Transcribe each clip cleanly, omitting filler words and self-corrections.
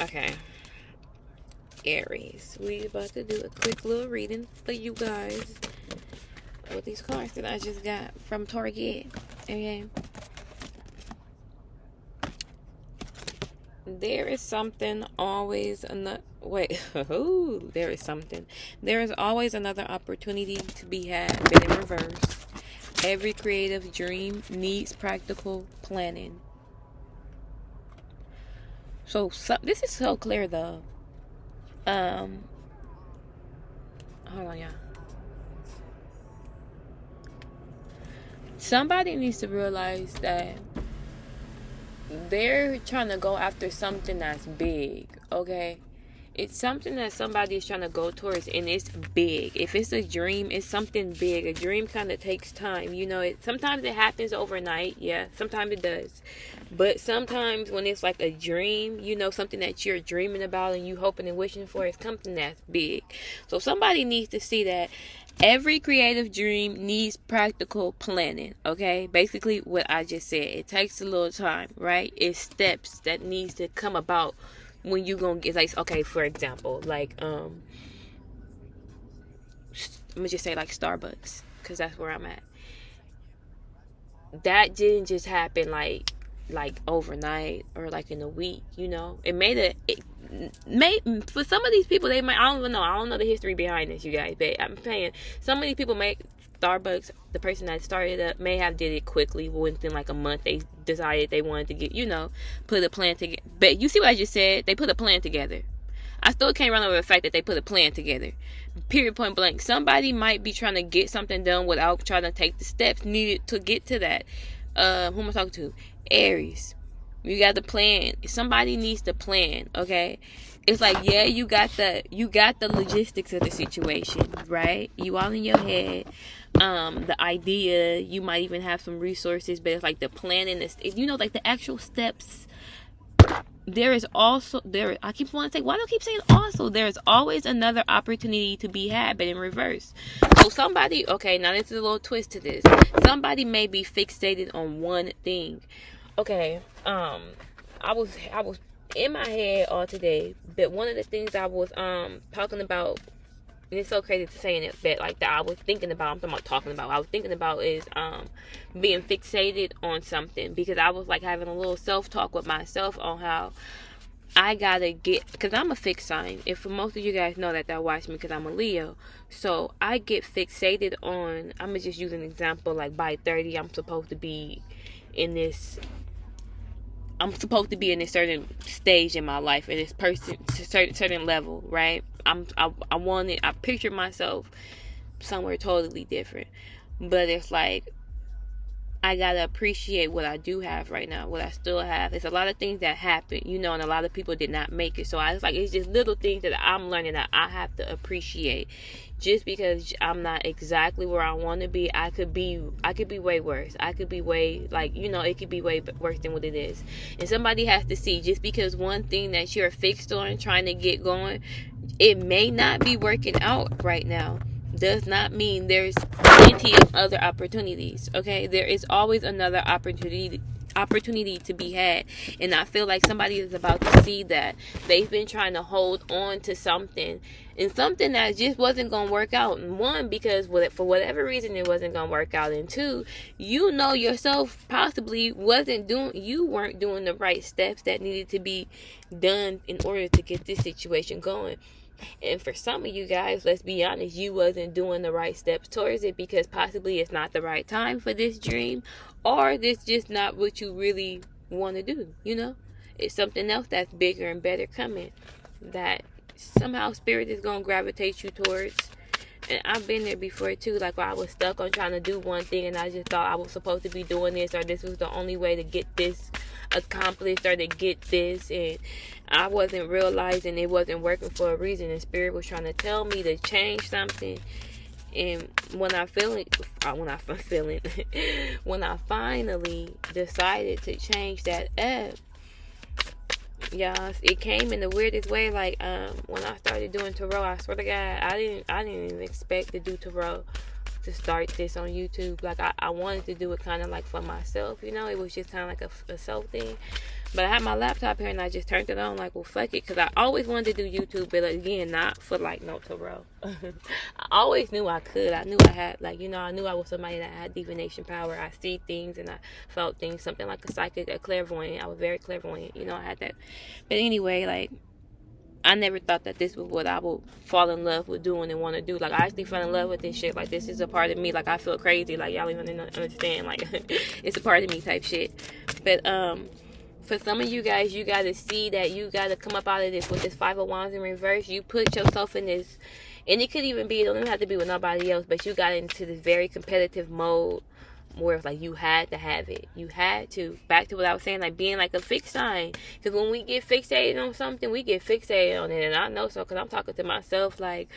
Okay, Aries. We about to do a quick little reading for you guys with these cards that I just got from Target. Okay. There is something always another. Wait, there is something. There is always another opportunity to be had, but in reverse. Every creative dream needs practical planning. So this is so clear though. Um, Hold on, y'all. Somebody needs to realize that they're trying to go after something that's big, okay? It's something that somebody is trying to go towards, and it's big. If it's a dream, it's something big. A dream kind of takes time. You know, sometimes it happens overnight. Yeah, sometimes it does. But sometimes when it's like a dream, you know, something that you're dreaming about and you hoping and wishing for, is something that's big. So somebody needs to see that every creative dream needs practical planning, okay? Basically what I just said. It takes a little time, right? It's steps that needs to come about when you gonna get, like, okay, for example, like, I'm gonna just say like Starbucks, because that's where I'm at. That didn't just happen like overnight or like in a week, you know. It made for some of these people, they might, I don't know the history behind this, you guys, but I'm saying some of these people make Starbucks, the person that started it up may have did it quickly. Within like a month, they decided they wanted to get, you know, put a plan together. But you see what I just said? They put a plan together. I still can't run over the fact that they put a plan together. Period, point blank. Somebody might be trying to get something done without trying to take the steps needed to get to that. Who am I talking to? Aries. You got the plan. Somebody needs to plan, okay? It's like, yeah, you got the logistics of the situation, right? You all in your head. The idea, you might even have some resources, but it's like the planning, you know, like the actual steps. There is also, I keep wanting to say, why do I keep saying also? There is always another opportunity to be had, but in reverse. So somebody, okay, now there's a little twist to this. Somebody may be fixated on one thing. Okay, I was in my head all today, but one of the things I was talking about, and it's so crazy to saying it, but like that I was thinking about, I'm talking about talking about, I was thinking about is being fixated on something, because I was like having a little self-talk with myself on how I gotta get, because I'm a fixed sign. If for most of you guys know that watch me, because I'm a Leo, so I get fixated on, I'm gonna just use an example, like by 30 I'm supposed to be in this certain stage in my life, in this person certain level, right? I picture myself somewhere totally different, but it's like I gotta appreciate what I do have right now, what I still have. There's a lot of things that happen, you know, and a lot of people did not make it. So it's just little things that I'm learning that I have to appreciate. Just because I'm not exactly where I want to be, I could be way worse. I could be way, like, you know, it could be way worse than what it is. And somebody has to see, just because one thing that you're fixed on, trying to get going, it may not be working out right now, does not mean there's plenty of other opportunities, okay? There is always another opportunity to be had, and I feel like somebody is about to see that. They've been trying to hold on to something, and something that just wasn't going to work out. And one, because for whatever reason it wasn't going to work out, and two, you know yourself possibly weren't doing the right steps that needed to be done in order to get this situation going. And for some of you guys, let's be honest, you wasn't doing the right steps towards it, because possibly it's not the right time for this dream, or this just not what you really want to do, you know? It's something else that's bigger and better coming, that somehow spirit is going to gravitate you towards. And I've been there before too, like where I was stuck on trying to do one thing, and I just thought I was supposed to be doing this, or this was the only way to get this accomplished, or to get this, and I wasn't realizing it wasn't working for a reason, and spirit was trying to tell me to change something. And when I finally decided to change that up, y'all, it came in the weirdest way. Like when I started doing tarot, I swear to God, I didn't even expect to do tarot, to start this on YouTube. Like I wanted to do it kind of like for myself, you know. It was just kind of like a self thing. But I had my laptop here and I just turned it on like, well, fuck it. Because I always wanted to do YouTube, but again, not for like no tarot. I always knew I could. I knew I had, like, you know, I knew I was somebody that had divination power. I see things and I felt things, something like a psychic, a clairvoyant. I was very clairvoyant. You know, I had that. But anyway, like, I never thought that this was what I would fall in love with doing and want to do. Like, I actually fell in love with this shit. Like, this is a part of me. Like, I feel crazy. Like, y'all even understand. Like, it's a part of me type shit. But, for some of you guys, you got to see that you got to come up out of this with this 5 of Wands in reverse. You put yourself in this, and it could even be, it don't even have to be with nobody else, but you got into this very competitive mode where it's like you had to have it. You had to. Back to what I was saying, like being like a fixed sign. Because when we get fixated on something, we get fixated on it. And I know so because I'm talking to myself like,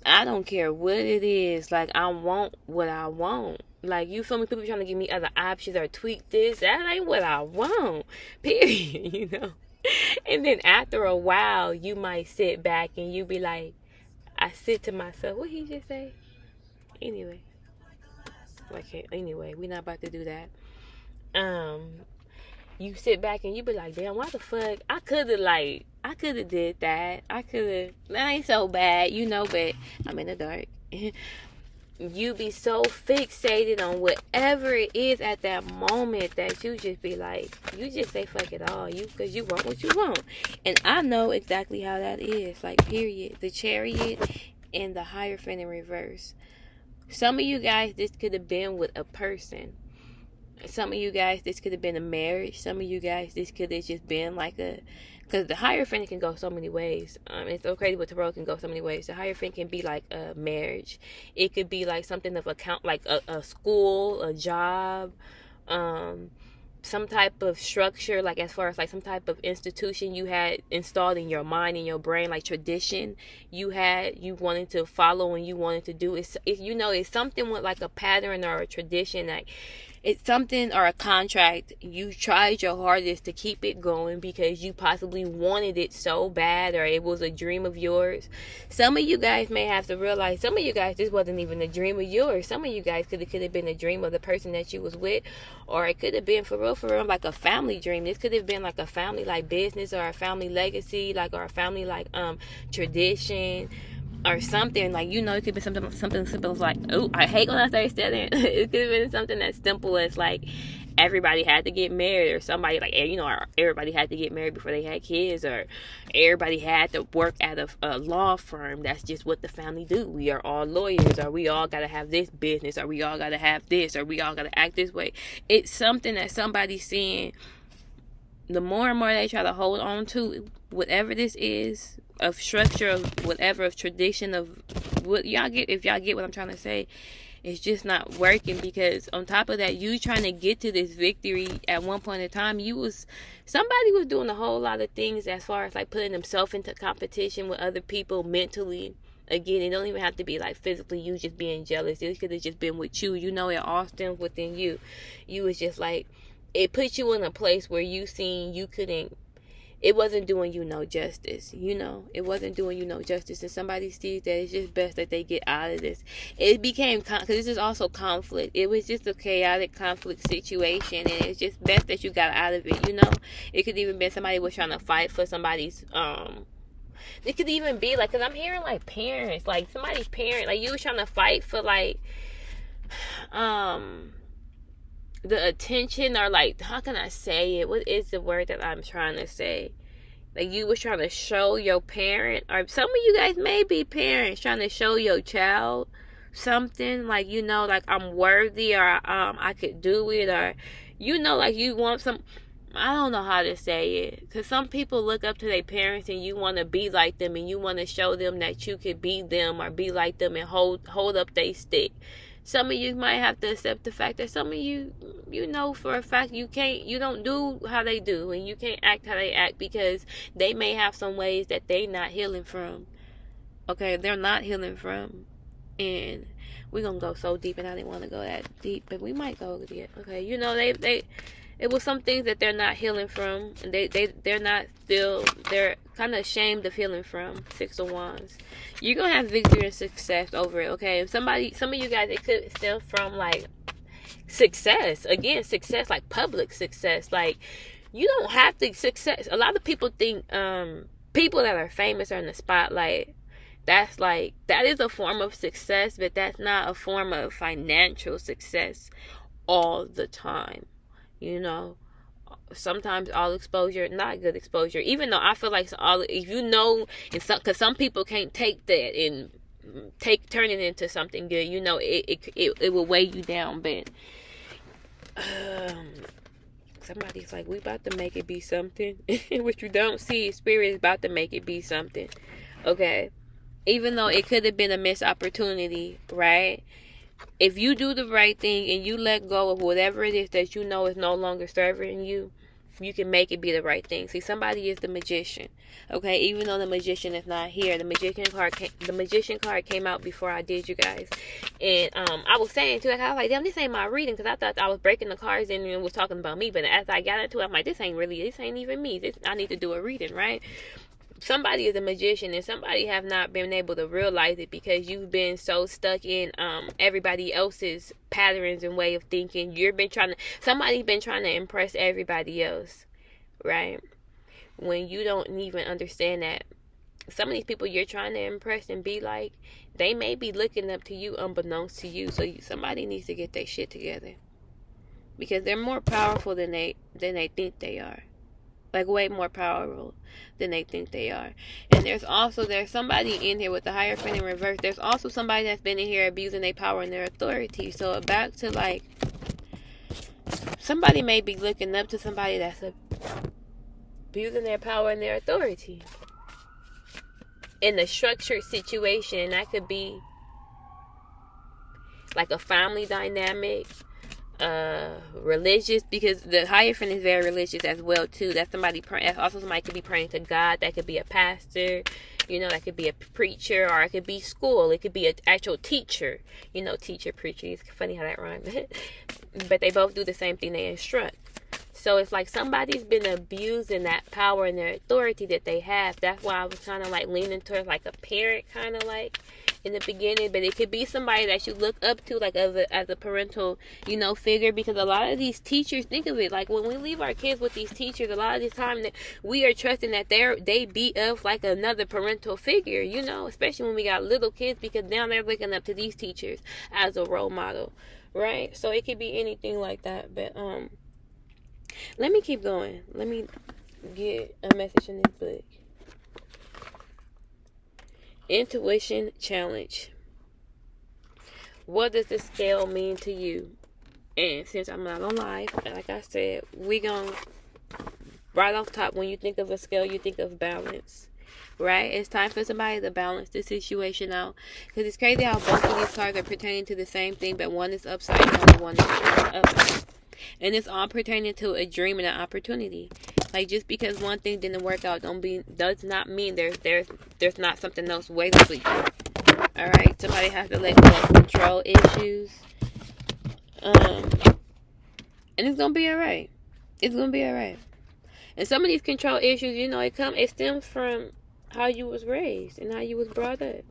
I don't care what it is. Like, I want what I want. Like, you feel me? People trying to give me other options or tweak this. That ain't what I want. Period. You know? And then after a while, you might sit back and you be like, I sit to myself, what he just say? Anyway. Okay, anyway, we're not about to do that. You sit back and you be like, damn, why the fuck? I could have did that. That ain't so bad, you know, but I'm in the dark. You be so fixated on whatever it is at that moment that you just be like, you just say fuck it all, because you want what you want. And I know exactly how that is, like, period. The Chariot and the Hierophant in reverse. Some of you guys, this could have been with a person. Some of you guys, this could have been a marriage. Some of you guys, this could have just been like a... Because the Hierophant can go so many ways. It's so crazy, but tarot can go so many ways. The Hierophant can be like a marriage. It could be like something of account, like a school, a job, some type of structure, like as far as like some type of institution you had installed in your mind, in your brain, like tradition you wanted to follow and you wanted to do. It's something with like a pattern or a tradition, like it's something or a contract. You tried your hardest to keep it going because you possibly wanted it so bad, or it was a dream of yours. Some of you guys may have to realize, some of you guys, this wasn't even a dream of yours. Some of you guys could have been a dream of the person that you was with, or it could have been for real, like a family dream. This could have been like a family like business, or a family legacy, like, or a family like tradition, or something. Like, you know, it could be something simple as like, oh, I hate when I say studying. It could have been something as simple as like everybody had to get married, or somebody like, you know, everybody had to get married before they had kids, or everybody had to work at a law firm. That's just what the family do. We are all lawyers, or we all gotta have this business, or we all gotta have this, or we all gotta act this way. It's something that somebody's seeing. The more and more they try to hold on to whatever this is, of structure, of whatever, of tradition, of what y'all get, if y'all get what I'm trying to say, it's just not working. Because on top of that, you trying to get to this victory at one point in time, somebody was doing a whole lot of things as far as like putting themselves into competition with other people mentally. Again, it don't even have to be like physically you just being jealous. It could have just been with you. You know, it all stems within you. You was just like, it put you in a place where you seen you couldn't, it wasn't doing you no justice, you know. It wasn't doing you no justice. And somebody sees that, it's just best that they get out of this. It became, because this is also conflict. It was just a chaotic conflict situation, and it's just best that you got out of it, you know. It could even be somebody was trying to fight for somebody's, it could even be like, because I'm hearing like parents, like somebody's parent, like you was trying to fight for like, the attention, or like, how can I say it? What is the word that I'm trying to say? Like, you was trying to show your parent, or some of you guys may be parents trying to show your child something, like, you know, like, I'm worthy, or I could do it, or, you know, like, you want some, I don't know how to say it, because some people look up to their parents and you want to be like them, and you want to show them that you could be them or be like them and hold up their stick. Some of you might have to accept the fact that some of you, you know for a fact you don't do how they do, and you can't act how they act, because they may have some ways that they not healing from. Okay, they're not healing from. And we're going to go so deep, and I didn't want to go that deep, but we might go there. Okay, you know, it was some things that they're not healing from. And they're not still, they're kind of ashamed of healing from. 6 of Wands. You're going to have victory and success over it, okay? Some of you guys, it could stem from, like, success. Again, success, like public success. Like, You don't have to success. A lot of people think people that are famous are in the spotlight. That is a form of success, but that's not a form of financial success all the time. You know, sometimes all exposure, not good exposure. Even though I feel like if you know, because some people can't take that and turn it into something good. You know, it will weigh you down. But somebody's like, we about to make it be something. What you don't see, spirit is about to make it be something. Okay, even though it could have been a missed opportunity, right? If you do the right thing and you let go of whatever it is that you know is no longer serving you, you can make it be the right thing. See, somebody is the magician. Okay, even though the magician is not here, the magician card came out before I did, you guys. And I was saying too, like, I was like, damn, this ain't my reading, because I thought I was breaking the cards in and it was talking about me. But as I got into it, I'm like, this ain't even me. I need to do a reading, right? Somebody is a magician, and somebody have not been able to realize it because you've been so stuck in everybody else's patterns and way of thinking. Somebody's been trying to impress everybody else, right? When you don't even understand that some of these people you're trying to impress and be like, they may be looking up to you unbeknownst to you. So somebody needs to get their shit together, because they're more powerful than they think they are. Like, way more powerful than they think they are. And there's somebody in here with the Hierophant in reverse. There's also somebody that's been in here abusing their power and their authority. So back to, like, somebody may be looking up to somebody that's abusing their power and their authority in a structured situation. And that could be like a family dynamic, religious, because the Hierophant is very religious as well too. That's also somebody could be praying to God. That could be a pastor, you know, that could be a preacher, or it could be school. It could be an actual teacher, you know, teacher, preacher. It's funny how that rhymes. But they both do the same thing. They instruct. So it's like somebody's been abusing that power and their authority that they have. That's why I was kind of like leaning towards like a parent, kind of like in the beginning. But it could be somebody that you look up to, like as a parental, you know, figure. Because a lot of these teachers, think of it, like when we leave our kids with these teachers, a lot of the time that we are trusting that they be of like another parental figure, you know, especially when we got little kids, because now they're looking up to these teachers as a role model, right? So it could be anything like that. But let me keep going. Let me get a message in this book. Intuition challenge. What does the scale mean to you? And since I'm not on live, like I said, we gonna, right off top, when you think of a scale, you think of balance, right? It's time for somebody to balance the situation out, because it's crazy how both of these cards are pertaining to the same thing, but one is upside down and one is up. And it's all pertaining to a dream and an opportunity. Like, just because one thing didn't work out does not mean there's not something else waiting for you. Alright, somebody has to let go of control issues. And it's gonna be alright. It's gonna be alright. And some of these control issues, you know, it stems from how you was raised and how you was brought up.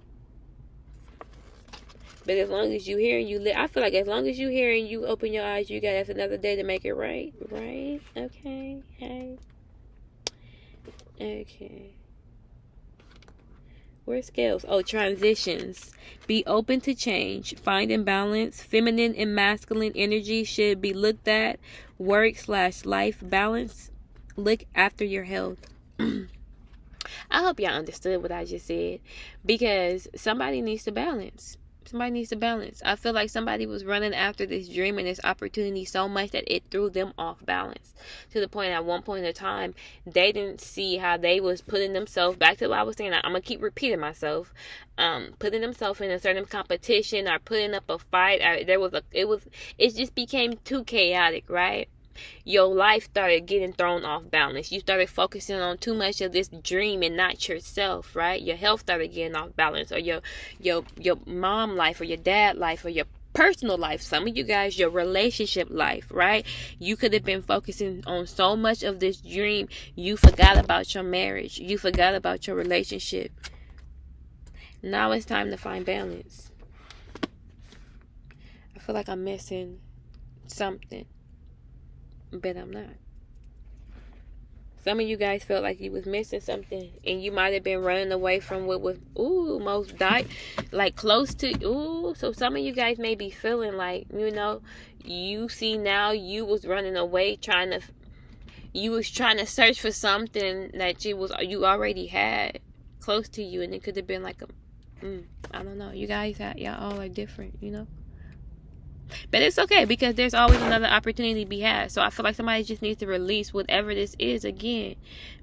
But as long as you hear and you live, I feel like as long as you hear and you open your eyes, you got that's another day to make it right. Right? Okay. Hey. Okay. Where's scales? Oh, transitions. Be open to change. Finding balance. Feminine and masculine energy should be looked at. Work/life balance. Look after your health. I hope y'all understood what I just said, because somebody needs to balance. Somebody needs to balance. I feel like somebody was running after this dream and this opportunity so much that it threw them off balance, to the point at one point in time they didn't see how they was putting themselves, back to what I was saying, I'm gonna keep repeating myself, putting themselves in a certain competition or putting up a fight. It just became too chaotic, right? Your life started getting thrown off balance. You started focusing on too much of this dream and not yourself, right? Your health started getting off balance, or your mom life, or your dad life, or your personal life. Some of you guys, your relationship life, right? You could have been focusing on so much of this dream, you forgot about your marriage. You forgot about your relationship. Now it's time to find balance. I feel like I'm missing something, but I'm not. Some of you guys felt like you was missing something, and you might have been running away from what was most like close to So some of you guys may be feeling like, you see now you was running away, you was trying to search for something that you already had close to you, and it could have been like I don't know. You guys, y'all all are different, But it's okay, because there's always another opportunity to be had. So I feel like somebody just needs to release whatever this is again,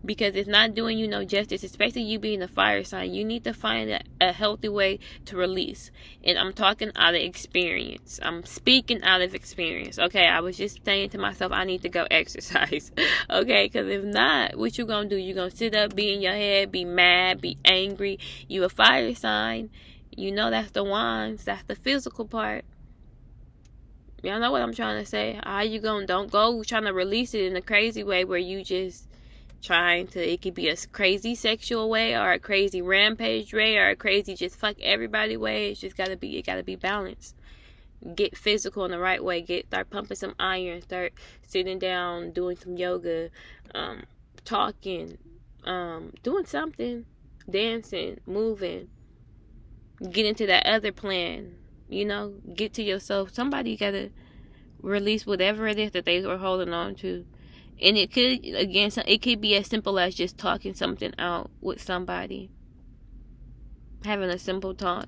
because it's not doing you no justice, especially you being a fire sign. You need to find a healthy way to release. And I'm talking out of experience. I'm speaking out of experience. Okay, I was just saying to myself, I need to go exercise. Okay, because if not, what you gonna do? You gonna sit up, be in your head, be mad, be angry. You a fire sign. That's the wands. That's the physical part. Y'all know what I'm trying to say. How you gonna, don't go trying to release it in a crazy way where you just it could be a crazy sexual way, or a crazy rampage way, or a crazy just fuck everybody way. It gotta be balanced. Get physical in the right way. Start pumping some iron. Start sitting down, doing some yoga, talking, doing something, dancing, moving. Get into that other plan. Get to yourself. Somebody gotta release whatever it is that they were holding on to. And it could be as simple as just talking something out with somebody. Having a simple talk.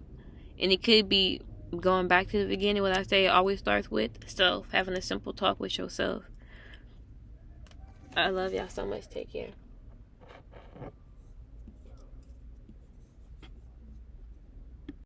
And it could be going back to the beginning, what I say, it always starts with self. Having a simple talk with yourself. I love y'all so much. Take care.